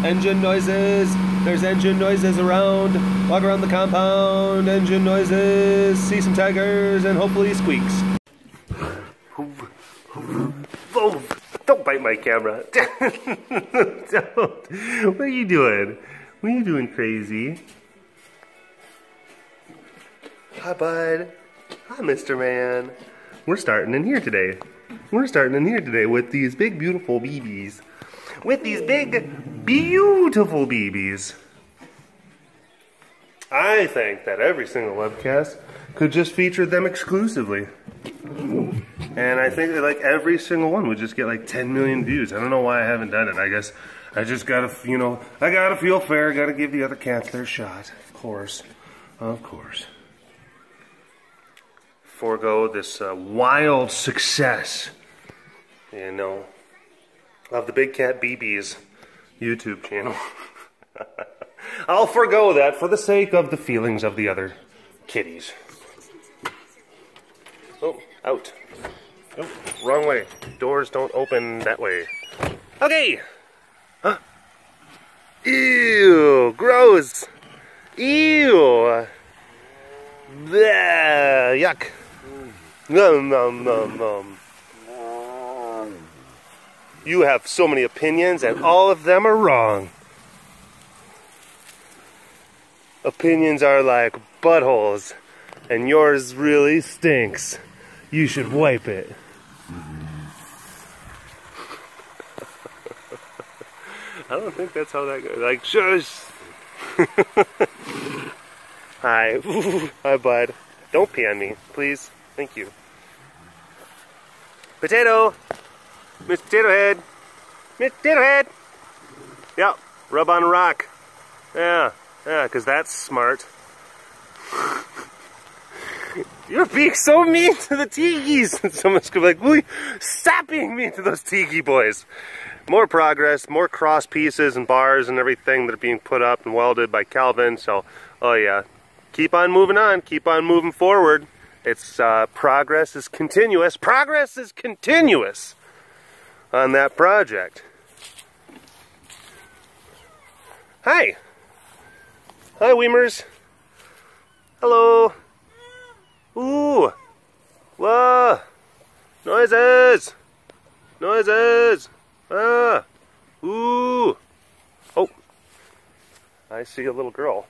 Engine noises. There's engine noises around. Walk around the compound. Engine noises. See some tigers and hopefully squeaks. Oh, don't bite my camera. Don't. What are you doing? What are you doing, crazy? Hi, bud. Hi, Mr. Man. We're starting in here today. We're starting in here today with these big, beautiful BBs. With these big, beautiful BBs. I think that every single webcast could just feature them exclusively. And I think that like every single one would just get like 10 million views. I don't know why I haven't done it. I guess I just gotta, you know, I gotta feel fair. Gotta give the other cats their shot. Of course. Of course. Forego this wild success, you know, of the Big Cat BB's YouTube channel. I'll forego that for the sake of the feelings of the other kitties. Oh, out. Oh, wrong way. Doors don't open that way. Okay. Huh? Ew, gross. Ew. Bleh, yuck. Nom, nom, nom, nom. You have so many opinions and all of them are wrong. Opinions are like buttholes and yours really stinks. You should wipe it. I don't think that's how that goes. Like, shush. Hi. Hi, bud. Don't pee on me, please. Thank you. Potato! Miss Potato Head! Miss Potato Head! Yeah, rub on a rock. Yeah, because that's smart. You're being so mean to the Tikis! Someone's gonna be like, will you stop being mean to those Tiki boys? More progress, more cross pieces and bars and everything that are being put up and welded by Calvin, so, oh yeah. Keep on moving on, keep on moving forward. It's, progress is continuous. Progress is continuous on that project. Hi. Hi, Weemers. Hello. Ooh. Whoa. Noises. Noises. Ah. Ooh. Oh. I see a little girl.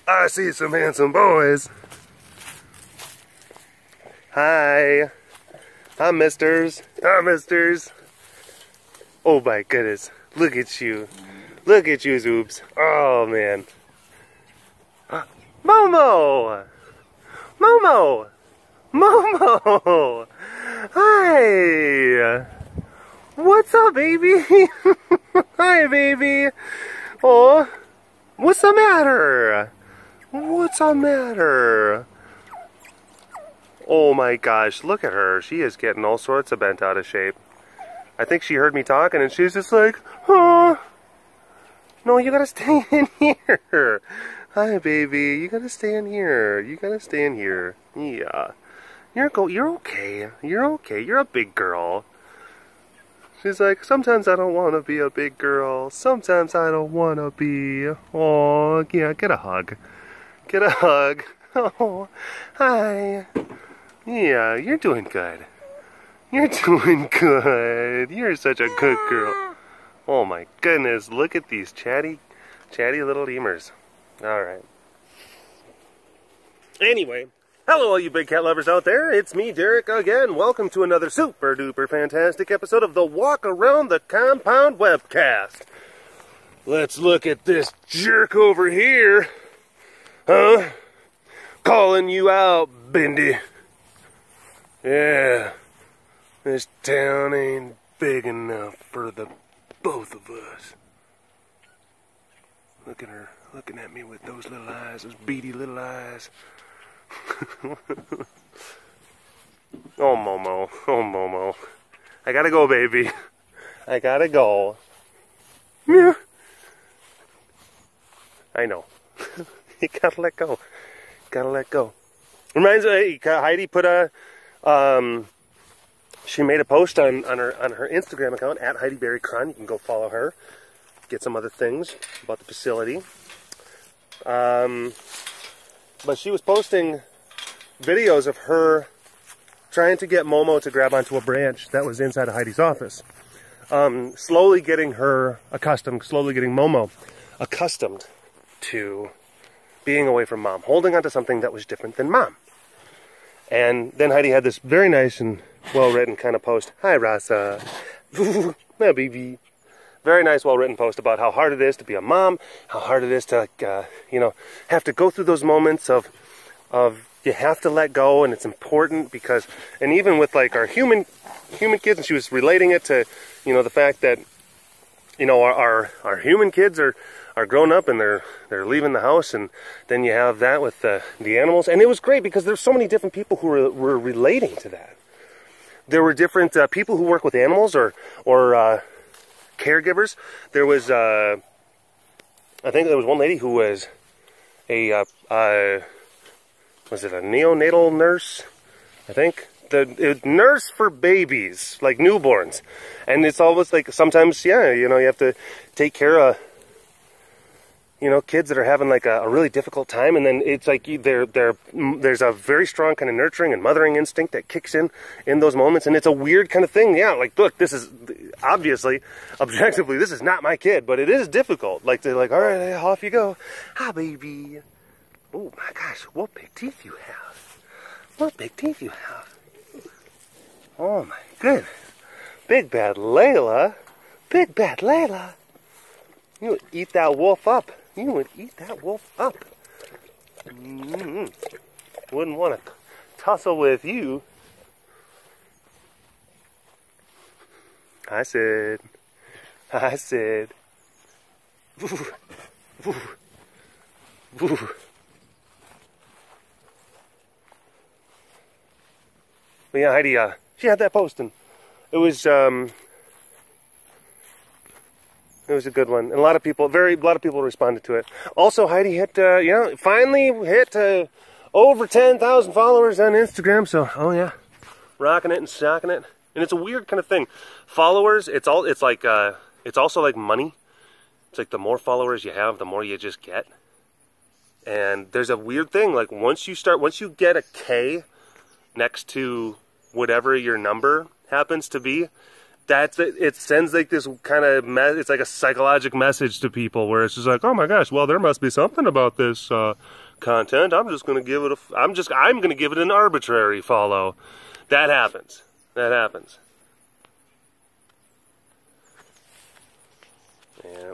I see some handsome boys. Hi. Hi, misters. Hi, misters. Oh my goodness. Look at you. Look at you, Zoobs. Oh man. Momo! Momo! Momo! Hi! What's up, baby? Hi, baby. Oh, what's the matter? What's the matter? Oh my gosh, look at her. She is getting all sorts of bent out of shape. I think she heard me talking and she's just like, oh, no, you gotta stay in here. Hi, baby. You gotta stay in here. You gotta stay in here. Yeah. You're okay. You're okay. You're a big girl. She's like, sometimes I don't want to be a big girl. Sometimes I don't want to be. Oh, yeah, get a hug. Get a hug. Oh, hi. Yeah, you're doing good. You're doing good. You're such a good girl. Oh my goodness, look at these chatty little lemurs. Alright. Anyway, hello all you big cat lovers out there. It's me, Derek, again. Welcome to another super duper fantastic episode of the Walk Around the Compound webcast. Let's look at this jerk over here. Huh? Calling you out, Bendy. Yeah, this town ain't big enough for the both of us. Look at her, looking at me with those little eyes, those beady little eyes. Oh, Momo, oh, Momo. I gotta go, baby. I gotta go. Yeah. I know. You gotta let go. Gotta let go. Reminds me, Heidi put a, she made a post on her Instagram account, @HeidiBerryCron. You can go follow her. get some other things about the facility. But she was posting videos of her trying to get Momo to grab onto a branch that was inside of Heidi's office. Slowly getting her accustomed, slowly getting Momo accustomed to being away from Mom, holding onto something that was different than Mom. And then Heidi had this very nice and well-written kind of post. Hi, Rasa. My baby. Very nice, well-written post about how hard it is to be a mom, how hard it is to, you know, have to go through those moments of you have to let go, and it's important because, and even with like our human kids, and she was relating it to, you know, the fact that, you know, our human kids are grown up and they're leaving the house, and then you have that with the animals. And it was great because there's so many different people who were relating to that. There were different people who work with animals or caregivers. There was I think there was one lady who was a was it a neonatal nurse? I think the nurse for babies, like newborns. And it's almost like sometimes, yeah, you know, you have to take care of, you know, kids that are having like a really difficult time, and then it's like there's a very strong kind of nurturing and mothering instinct that kicks in those moments, and it's a weird kind of thing. Yeah, like, look, this is obviously, objectively, this is not my kid, but it is difficult. Like, they're like, all right, off you go. Hi, baby. Oh my gosh, what big teeth you have. What big teeth you have. Oh my goodness. Big bad Layla. Big bad Layla. You would eat that wolf up. You would eat that wolf up. Wouldn't want to tussle with you. I said. Ooh. Ooh. Ooh. But yeah, Heidi, she had that post, and it was a good one, and a lot of people responded to it. Also, Heidi hit, finally hit over 10,000 followers on Instagram. So, oh yeah, rocking it and shocking it. And it's a weird kind of thing. Followers, it's also like money. It's like the more followers you have, the more you just get. And there's a weird thing, like once you get a K next to whatever your number happens to be, it sends like this kind of it's like a psychological message to people where it's just like, oh my gosh, well, there must be something about this content. I'm just going to give it I'm going to give it an arbitrary follow. That happens. And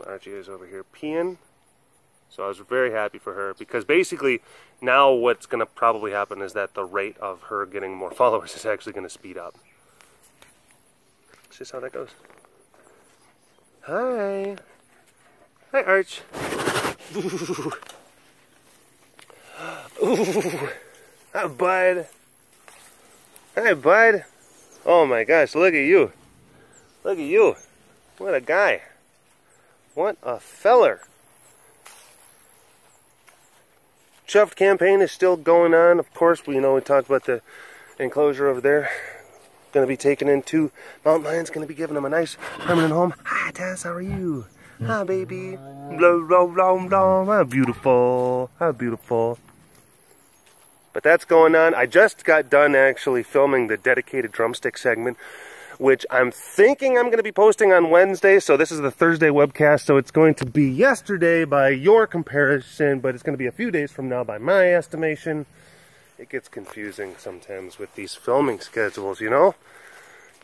Archie is over here peeing. So I was very happy for her, because basically now what's going to probably happen is that the rate of her getting more followers is actually going to speed up. That's just how that goes. Hi. Hi, Arch. Ooh. Ooh. Hi, bud. Hi, bud. Oh my gosh, look at you. Look at you. What a guy. What a feller. Chuffed campaign is still going on. Of course, we talked about the enclosure over there. Going to be taken into Mountain Lion's going to be giving them a nice permanent home. Hi, Tess, how are you? Hi, baby. Blah, blah, blah, blah. How beautiful. How beautiful. But that's going on. I just got done actually filming the Dedicated Drumstick segment, which I'm thinking I'm going to be posting on Wednesday. So this is the Thursday webcast, so it's going to be yesterday by your comparison, but it's going to be a few days from now by my estimation. It gets confusing sometimes with these filming schedules, you know?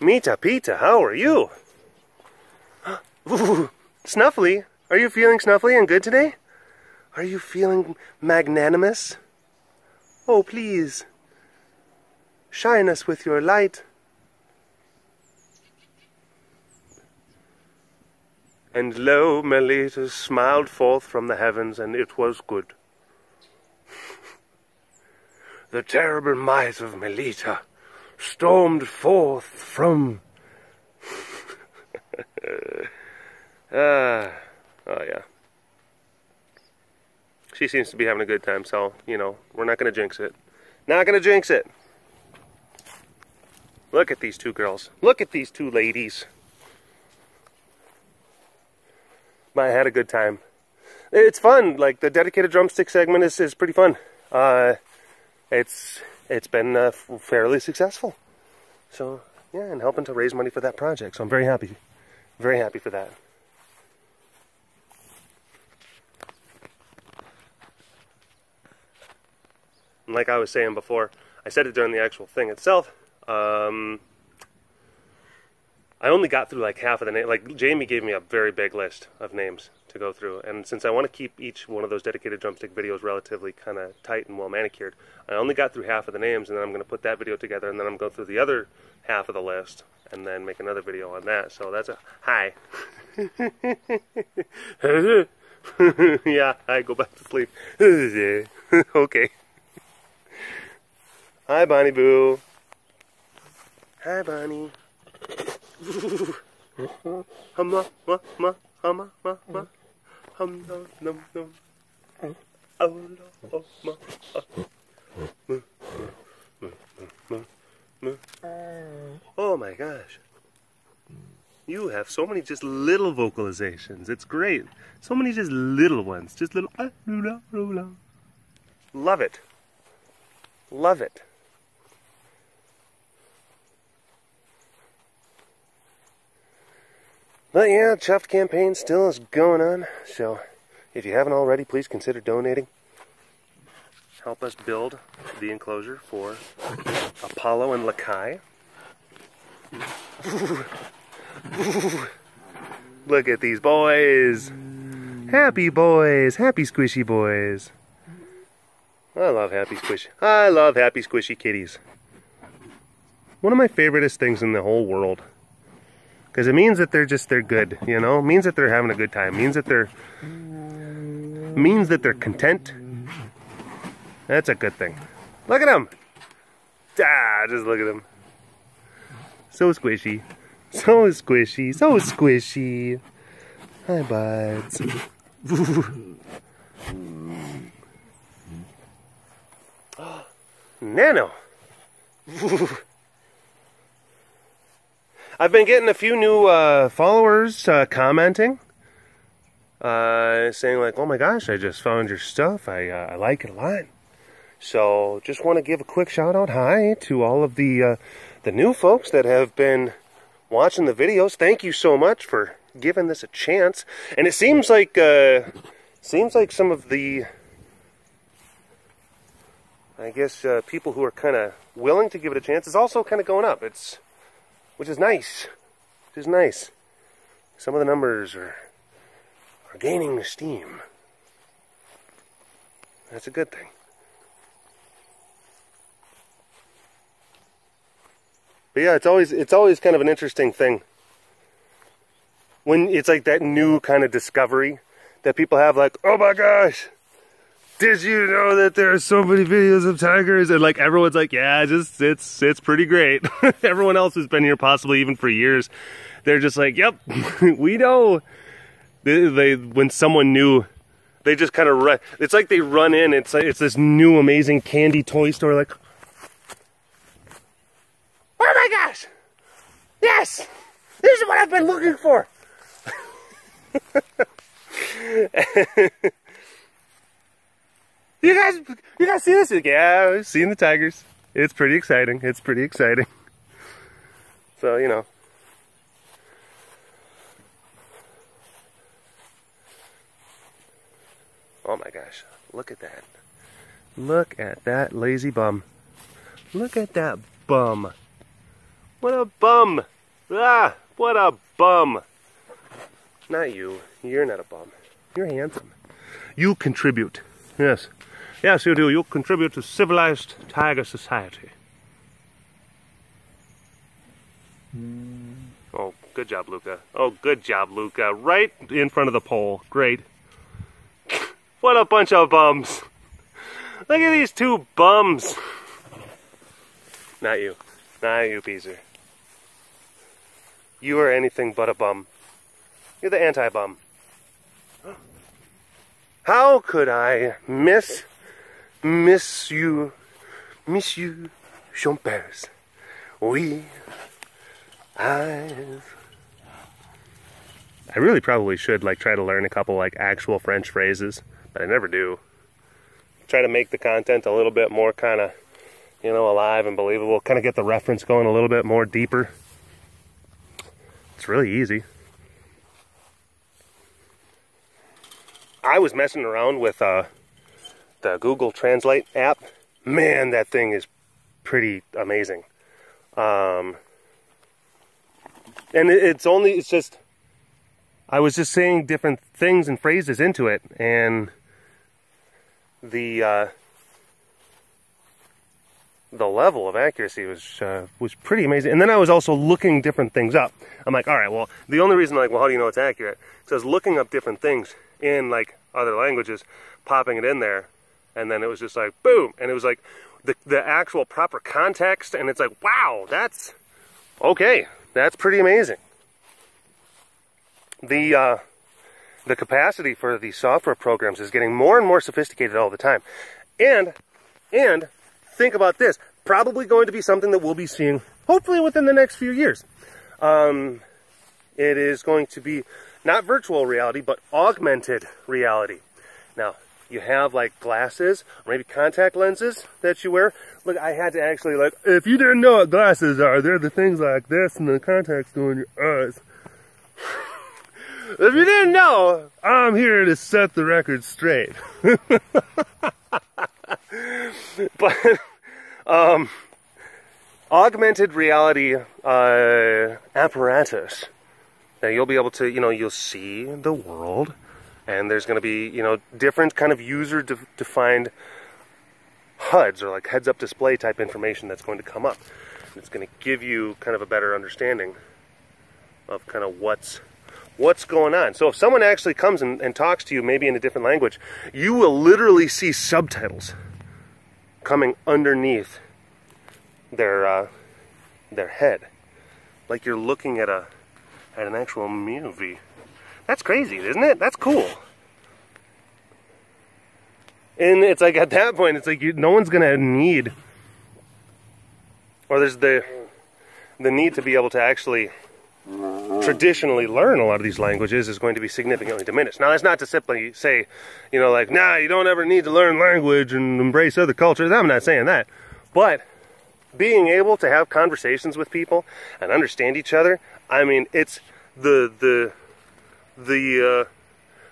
Mita Pita, how are you? Ooh, Snuffly, are you feeling snuffly and good today? Are you feeling magnanimous? Oh, please, shine us with your light. And lo, Melita smiled forth from the heavens, and it was good. The terrible might of Melita stormed forth from... oh, yeah. She seems to be having a good time, so, we're not going to jinx it. Not going to jinx it. Look at these two girls. Look at these two ladies. But I had a good time. It's fun. Like, the Dedicated Drumstick segment is pretty fun. It's been fairly successful. So, yeah, and helping to raise money for that project. So I'm very happy. Very happy for that. And like I was saying before, I said it during the actual thing itself, I only got through like half of the names. Like, Jamie gave me a very big list of names to go through, and since I want to keep each one of those Dedicated Drumstick videos relatively kind of tight and well manicured, I only got through half of the names, and then I'm going to put that video together, and then I'm going to go through the other half of the list, and then make another video on that. So that's a hi. Yeah, I go back to sleep. Okay. Hi, Bonnie Boo. Hi, Bonnie. Hum ma ma hum ma ma hum num num num. Oh ma. Oh my gosh. You have so many just little vocalizations. It's great. So many just little ones. Just little. Love it. Love it. But yeah, Chuffed campaign still is going on. So if you haven't already, please consider donating. Help us build the enclosure for Apollo and Lakai. Look at these boys. Happy boys. Happy squishy boys. I love happy squishy kitties. One of my favoriteest things in the whole world. Because it means that they're good, you know? It means that they're having a good time. It means that they're content. That's a good thing. Look at them. Ah, just look at them. So squishy. So squishy. So squishy. Hi, buds. Nano. I've been getting a few new followers commenting, saying like, "Oh my gosh, I just found your stuff. I like it a lot." So just want to give a quick shout out, hi to all of the new folks that have been watching the videos. Thank you so much for giving this a chance. And it seems like some of the, I guess, people who are kind of willing to give it a chance is also kind of going up. Which is nice. Which is nice. Some of the numbers are gaining steam. That's a good thing. But yeah, it's always kind of an interesting thing when it's like that new kind of discovery that people have, like, oh my gosh, did you know that there are so many videos of tigers? And like everyone's like, yeah, it's pretty great. Everyone else who's been here possibly even for years, they're just like, yep, we know. They when someone new, they just kind of run. It's like they run in. It's like it's this new amazing candy toy store. Like, oh my gosh, yes, this is what I've been looking for. You guys see this? Yeah, we've seen the tigers. It's pretty exciting. It's pretty exciting. So, you know. Oh my gosh. Look at that. Look at that lazy bum. Look at that bum. What a bum. Ah, what a bum. Not you. You're not a bum. You're handsome. You contribute. Yes. Yes, you do. You contribute to civilized tiger society. Oh, good job, Luca. Oh, good job, Luca. Right in front of the pole. Great. What a bunch of bums. Look at these two bums. Not you. Not you, Peaser. You are anything but a bum. You're the anti-bum. How could I miss you, Champers? Oui, I've I really probably should like try to learn a couple like actual French phrases, but I never do. Try to make the content a little bit more kind of, you know, alive and believable. Kind of get the reference going a little bit more deeper. It's really easy. I was messing around with the Google Translate app. Man, that thing is pretty amazing. And it's just, I was just saying different things and phrases into it, and the level of accuracy was pretty amazing. And then I was also looking different things up. I'm like, all right, well, the only reason, like, well, how do you know it's accurate? Because I was looking up different things in like other languages, popping it in there, and then it was just like boom, and it was like the actual proper context, and it's like, wow, that's okay, that's pretty amazing. The capacity for these software programs is getting more and more sophisticated all the time, and think about this, probably going to be something that we'll be seeing hopefully within the next few years. It is going to be not virtual reality, but augmented reality. Now, you have like glasses, or maybe contact lenses that you wear. Look, I had to actually, like, if you didn't know what glasses are, they're the things like this and the contacts go in your eyes. If you didn't know, I'm here to set the record straight. But, augmented reality apparatus. Now you'll be able to, you know, you'll see the world, and there's going to be, you know, different kind of user-defined HUDs, or like heads-up display type information that's going to come up. It's going to give you kind of a better understanding of kind of what's going on. So if someone actually comes and talks to you, maybe in a different language, you will literally see subtitles coming underneath their head, like you're looking at an actual movie. That's crazy, isn't it? That's cool. And it's like at that point, it's like no one's gonna need, or there's the need to be able to actually traditionally learn a lot of these languages is going to be significantly diminished. Now, that's not to simply say, you know, like, nah, you don't ever need to learn language and embrace other cultures. I'm not saying that. But being able to have conversations with people and understand each other, I mean, it's the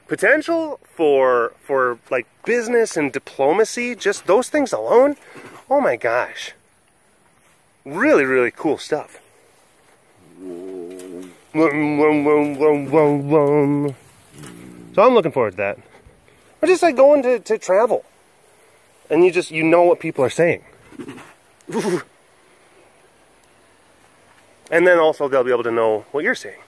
potential for like business and diplomacy, just those things alone, oh my gosh, really, really cool stuff. So I'm looking forward to that. Or just like going to travel, and you know what people are saying. And then also they'll be able to know what you're saying.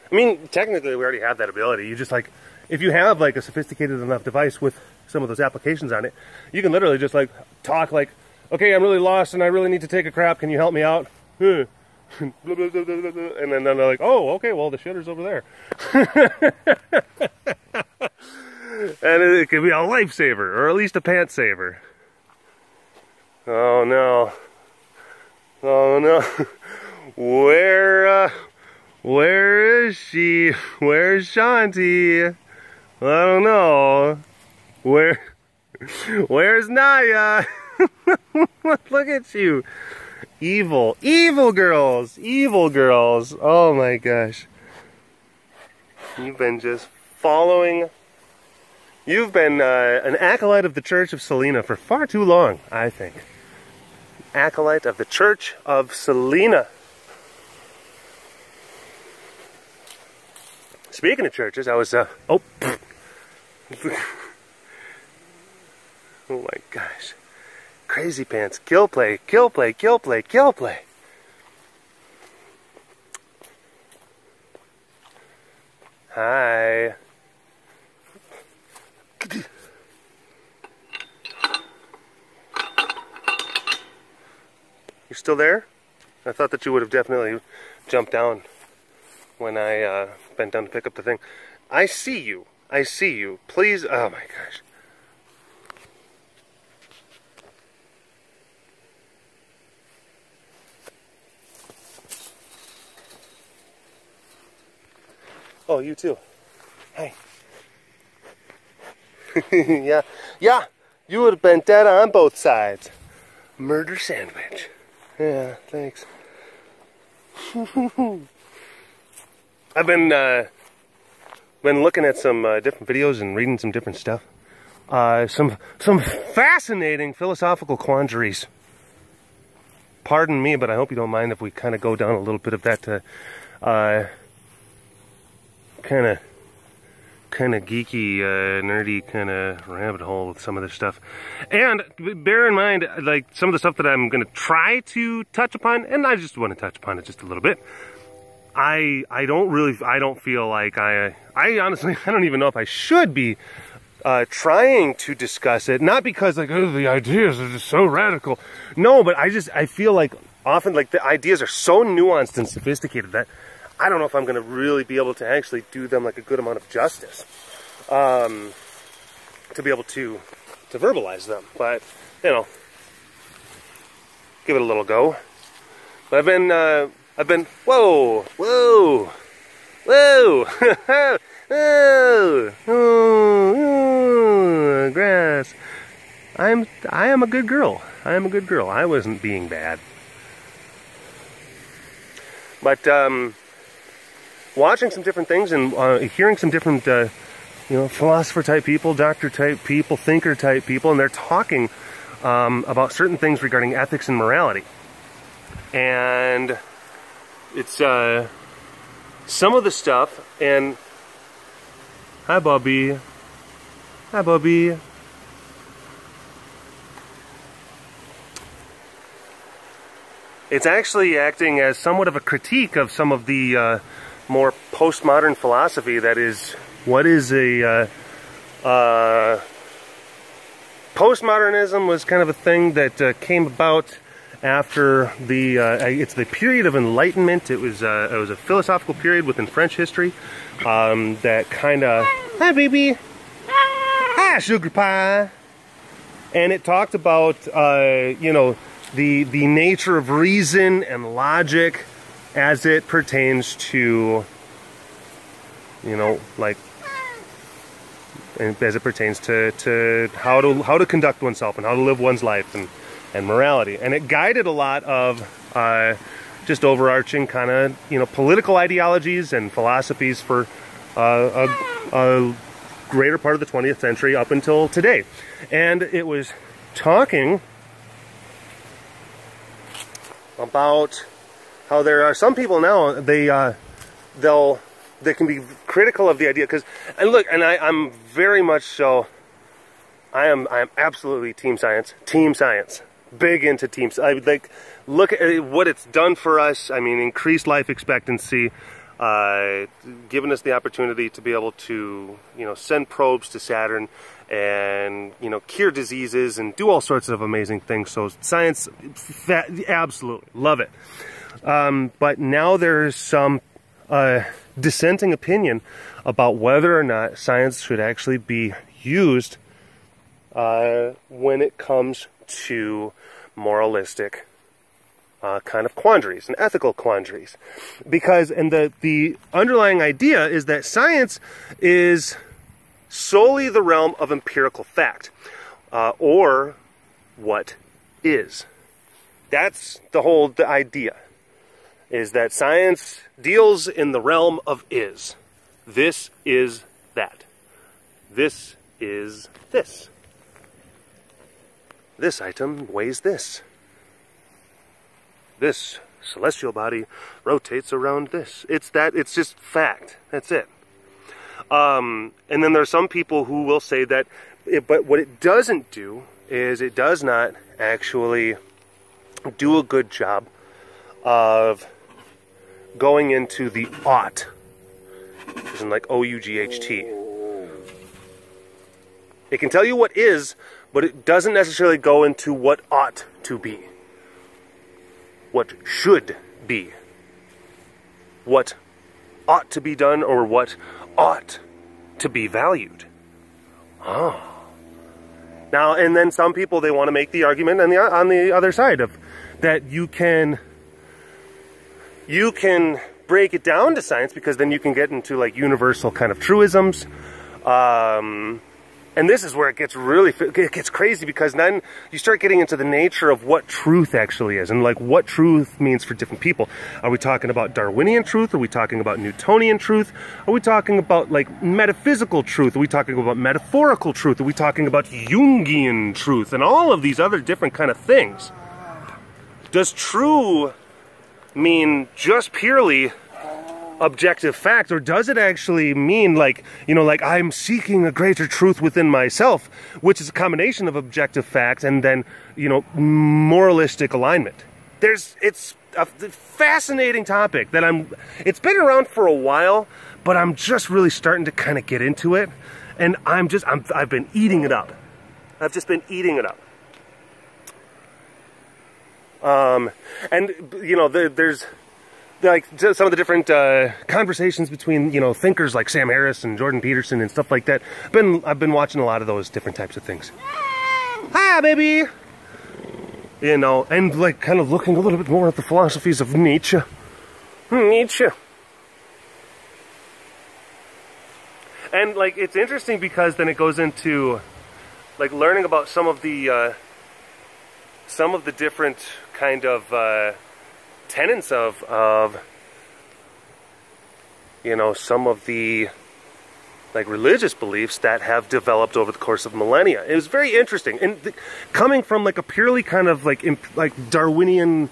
I mean, technically we already have that ability. You just like, if you have like a sophisticated enough device with some of those applications on it, you can literally just like talk like, okay, I'm really lost and I really need to take a crap. Can you help me out? And then they're like, oh, okay, well the shitter's over there. And it could be a lifesaver, or at least a pants saver. Oh no. Oh no. Where is she? Where's Shanti? I don't know. Where's Naya? Look at you. Evil girls. Oh my gosh. You've been just following. You've been an acolyte of the Church of Selena for far too long, I think. Acolyte of the Church of Selena. Speaking of churches, I was, oh my gosh. Crazy pants. Kill play. Hi. You're still there? I thought that you would have definitely jumped down when I bent down to pick up the thing. I see you. Please, oh my gosh. Oh, you too. Hi. Yeah. Yeah. You would have been dead on both sides. Murder sandwich. Yeah, thanks. I've been looking at some different videos and reading some different stuff. Some fascinating philosophical quandaries. Pardon me, but I hope you don't mind if we kind of go down a little bit of that kind of geeky, nerdy kind of rabbit hole with some of this stuff. And bear in mind, like, some of the stuff that I'm going to try to touch upon, and I just want to touch upon it just a little bit. I don't feel like I honestly, I don't even know if I should be trying to discuss it. Not because, like, oh, the ideas are just so radical. No, but I feel like often, like, the ideas are so nuanced and sophisticated that I don't know if I'm going to really be able to actually do them like a good amount of justice, to be able to verbalize them. But, you know, give it a little go. But I've been, whoa, whoa, whoa, whoa, grass. I am a good girl. I am a good girl. I wasn't being bad. But, watching some different things and hearing some different, you know, philosopher-type people, doctor-type people, thinker-type people, and they're talking about certain things regarding ethics and morality. And it's some of the stuff, and hi, Bobby. Hi, Bobby. It's actually acting as somewhat of a critique of some of the more postmodern philosophy that is, what is a, postmodernism was kind of a thing that came about after the, it's the period of Enlightenment. It was a philosophical period within French history, that kind of, hi baby, hi sugar pie, and it talked about, you know, the nature of reason and logic as it pertains to, you know, like, as it pertains to how to conduct oneself and how to live one's life and morality. And it guided a lot of just overarching kind of, you know, political ideologies and philosophies for a greater part of the 20th century up until today. And it was talking about how there are some people now, they can be critical of the idea, because, and look, and I'm very much so, I am absolutely team science, big into teams. I would like, look at what it's done for us. I mean, increased life expectancy, given us the opportunity to be able to, you know, send probes to Saturn and, you know, cure diseases and do all sorts of amazing things. So science, absolutely love it. But now there's some dissenting opinion about whether or not science should actually be used when it comes to moralistic kind of quandaries and ethical quandaries. Because, and the underlying idea is that science is solely the realm of empirical fact, or what is. That's the idea. Is that science deals in the realm of is. This is that. This is this. This item weighs this. This celestial body rotates around this. It's that, it's just fact. That's it. And then there are some people who will say that, but what it doesn't do is it does not actually do a good job of going into the ought, as in like O-U-G-H-T. It can tell you what is, but it doesn't necessarily go into what ought to be, what should be, what ought to be done, or what ought to be valued. Oh. Now, and then some people, they want to make the argument on the other side of that you can break it down to science, because then you can get into like universal kind of truisms. And this is where it gets crazy, because then you start getting into the nature of what truth actually is, and like what truth means for different people. Are we talking about Darwinian truth? Are we talking about Newtonian truth? Are we talking about like metaphysical truth? Are we talking about metaphorical truth? Are we talking about Jungian truth? And all of these other different kind of things. Does true mean just purely objective fact, or does it actually mean like, you know, like I'm seeking a greater truth within myself, which is a combination of objective fact and then, you know, moralistic alignment? It's a fascinating topic that it's been around for a while, but I'm just really starting to kind of get into it, and I've been eating it up. I've just been eating it up. And you know, there's like some of the different conversations between, you know, thinkers like Sam Harris and Jordan Peterson and stuff like that. I've been watching a lot of those different types of things. Hi, baby. You know, and like kind of looking a little bit more at the philosophies of Nietzsche. Nietzsche. And like it's interesting because then it goes into like learning about some of the different kind of tenets of you know, some of the like religious beliefs that have developed over the course of millennia. It was very interesting, and coming from like a purely kind of like Darwinian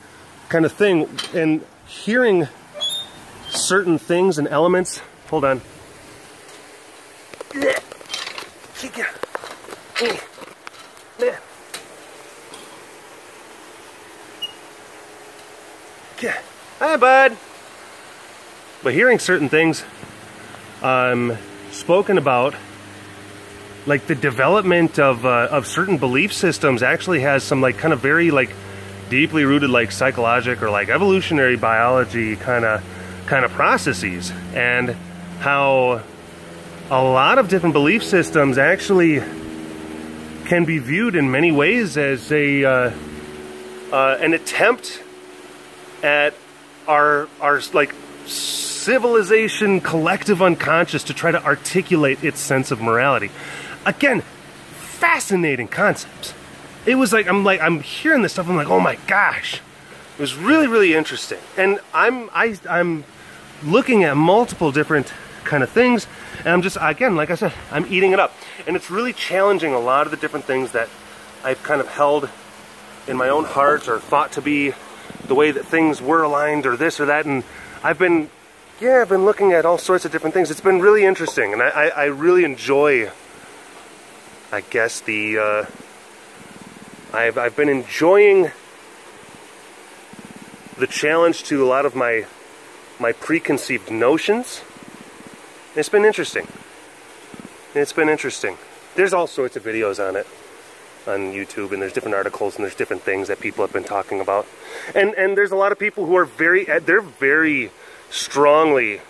kind of thing, and hearing certain things and elements. Hold on. Hi, bud. But hearing certain things spoken about, like the development of certain belief systems, actually has some like kind of very like deeply rooted like psychological or like evolutionary biology kind of processes, and how a lot of different belief systems actually can be viewed in many ways as an attempt at our like civilization collective unconscious to try to articulate its sense of morality. Again, fascinating concepts. It was like I'm hearing this stuff, I'm like, oh my gosh. It was really, really interesting. And I'm looking at multiple different kind of things, and I'm just, again, like I said, I'm eating it up. And it's really challenging a lot of the different things that I've kind of held in my own heart or thought to be the way that things were aligned or this or that. And I've been looking at all sorts of different things. It's been really interesting, and I really enjoy, I guess, I've been enjoying the challenge to a lot of my preconceived notions. It's been interesting. It's been interesting. There's all sorts of videos on it on YouTube, and there's different articles, and there's different things that people have been talking about. And there's a lot of people who are they're very strongly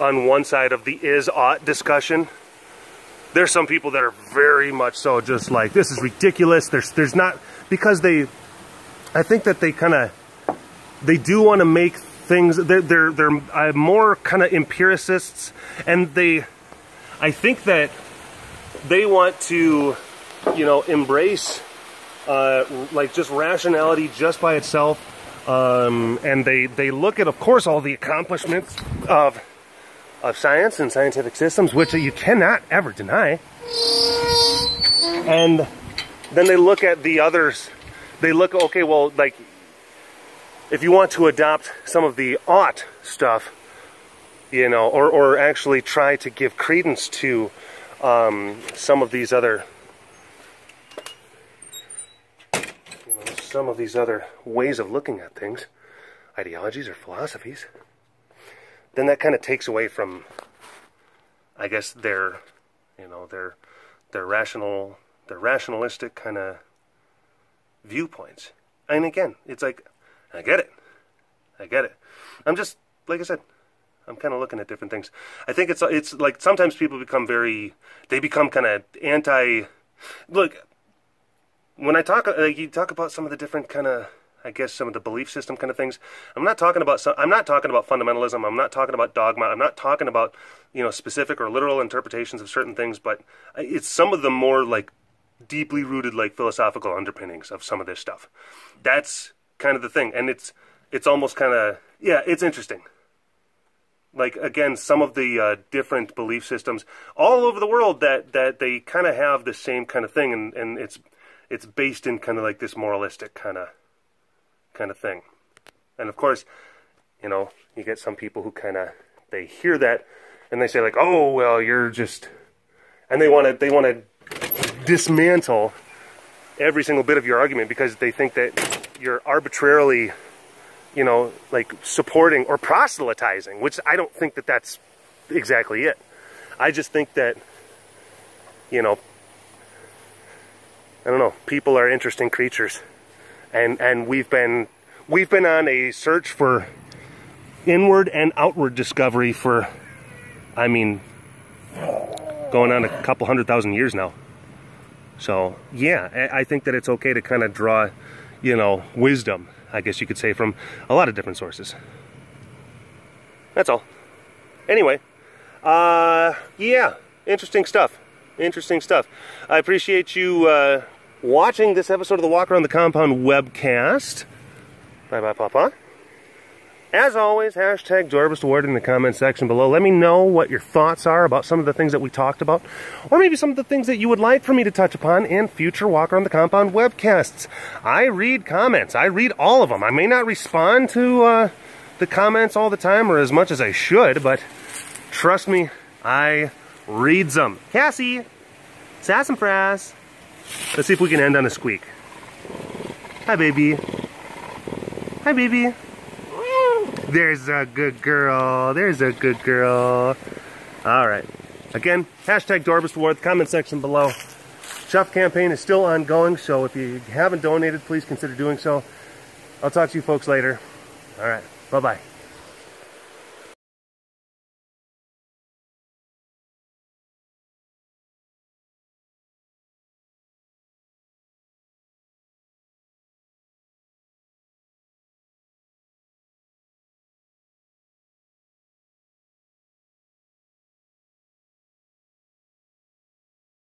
on one side of the is-ought discussion. There's some people that are very much so just like, this is ridiculous. There's not, because I think that they do want to make things, they're more kind of empiricists, and I think that they want to, you know, embrace like just rationality just by itself, and they look at, of course, all the accomplishments of science and scientific systems, which you cannot ever deny. And then they look at the others. They look, okay, well, like, if you want to adopt some of the ought stuff, you know, or actually try to give credence to some of these other, you know, some of these other ways of looking at things, ideologies or philosophies, then that kind of takes away from, I guess, their rationalistic kind of viewpoints. And again, it's like, I get it. I'm just, like I said, I'm kind of looking at different things. I think it's like sometimes people become kind of anti. Look, when I talk, like, you talk about some of the different kind of I guess, some of the belief system kind of things. I'm not talking about fundamentalism. I'm not talking about dogma. I'm not talking about, you know, specific or literal interpretations of certain things, but it's some of the more like deeply rooted like philosophical underpinnings of some of this stuff. That's kind of the thing, and it's almost kind of, yeah, it's interesting. Like, again, some of the different belief systems all over the world that they kind of have the same kind of thing, and it's based in kind of like this moralistic kind of thing. And of course, you know, you get some people who kind of, they hear that and they say like, oh well, you're just, and they want to dismantle every single bit of your argument because they think that you're arbitrarily, you know, like supporting or proselytizing, which I don't think that that's exactly it. I just think that, you know, I don't know, people are interesting creatures, and we've been on a search for inward and outward discovery for, I mean, going on a couple 100,000 years now. So yeah, I think that it's okay to kind of draw, you know, wisdom, I guess you could say, from a lot of different sources. That's all. Anyway, yeah, interesting stuff. Interesting stuff. I appreciate you watching this episode of the Walk Around the Compound webcast. Bye-bye, Papa. As always, hashtag JorbisAward in the comment section below. Let me know what your thoughts are about some of the things that we talked about, or maybe some of the things that you would like for me to touch upon in future Walk Around the Compound webcasts. I read comments. I read all of them. I may not respond to the comments all the time or as much as I should, but trust me, I read them. Cassie, sass and frass. Let's see if we can end on a squeak. Hi, baby. Hi, baby. There's a good girl. There's a good girl. All right. Again, hashtag JorbisAward, comment section below. Shop campaign is still ongoing, so if you haven't donated, please consider doing so. I'll talk to you folks later. All right. Bye-bye.